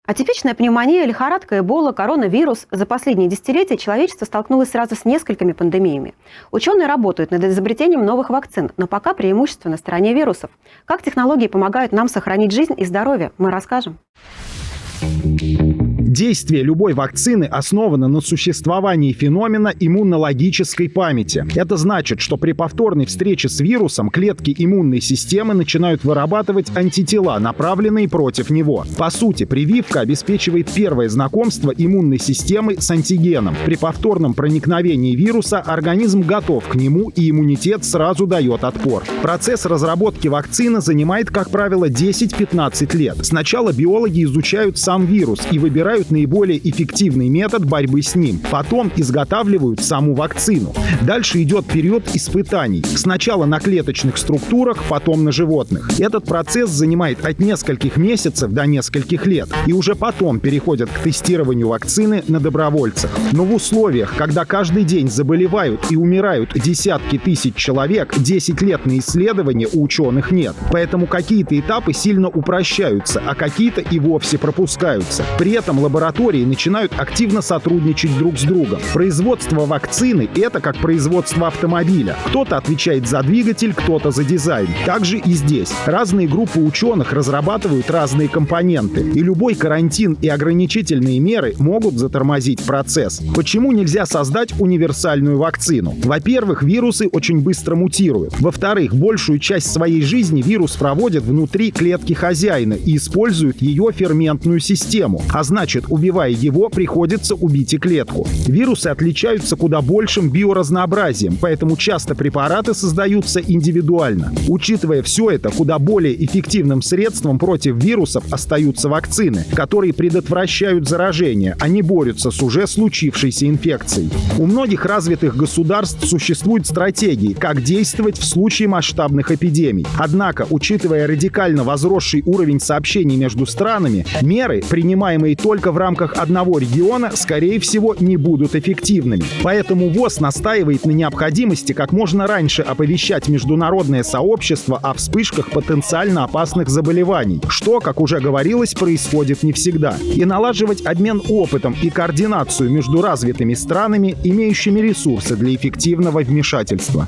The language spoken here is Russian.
Атипичная пневмония, лихорадка, эбола, коронавирус. За последние десятилетия человечество столкнулось сразу с несколькими пандемиями. Ученые работают над изобретением новых вакцин, но пока преимущество на стороне вирусов. Как технологии помогают нам сохранить жизнь и здоровье, мы расскажем. Действие любой вакцины основано на существовании феномена иммунологической памяти. Это значит, что при повторной встрече с вирусом клетки иммунной системы начинают вырабатывать антитела, направленные против него. По сути, прививка обеспечивает первое знакомство иммунной системы с антигеном. При повторном проникновении вируса организм готов к нему, и иммунитет сразу дает отпор. Процесс разработки вакцины занимает, как правило, 10-15 лет. Сначала биологи изучают сам вирус и выбирают наиболее эффективный метод борьбы с ним. Потом изготавливают саму вакцину. Дальше идет период испытаний. Сначала на клеточных структурах, потом на животных. Этот процесс занимает от нескольких месяцев до нескольких лет. И уже потом переходят к тестированию вакцины на добровольцах. Но в условиях, когда каждый день заболевают и умирают десятки тысяч человек, 10 лет на исследования у ученых нет. Поэтому какие-то этапы сильно упрощаются, а какие-то и вовсе пропускаются. При этом лаборатории начинают активно сотрудничать друг с другом. Производство вакцины — это как производство автомобиля. Кто-то отвечает за двигатель, кто-то за дизайн. Также и здесь. Разные группы ученых разрабатывают разные компоненты. И любой карантин и ограничительные меры могут затормозить процесс. Почему нельзя создать универсальную вакцину? Во-первых, вирусы очень быстро мутируют. Во-вторых, большую часть своей жизни вирус проводит внутри клетки хозяина и использует ее ферментную систему. А значит, убивая его, приходится убить и клетку. Вирусы отличаются куда большим биоразнообразием, поэтому часто препараты создаются индивидуально. Учитывая все это, куда более эффективным средством против вирусов остаются вакцины, которые предотвращают заражение, а не борются с уже случившейся инфекцией. У многих развитых государств существуют стратегии, как действовать в случае масштабных эпидемий. Однако, учитывая радикально возросший уровень сообщений между странами, меры, принимаемые только в рамках одного региона, скорее всего, не будут эффективными. Поэтому ВОЗ настаивает на необходимости как можно раньше оповещать международное сообщество о вспышках потенциально опасных заболеваний, что, как уже говорилось, происходит не всегда, и налаживать обмен опытом и координацию между развитыми странами, имеющими ресурсы для эффективного вмешательства.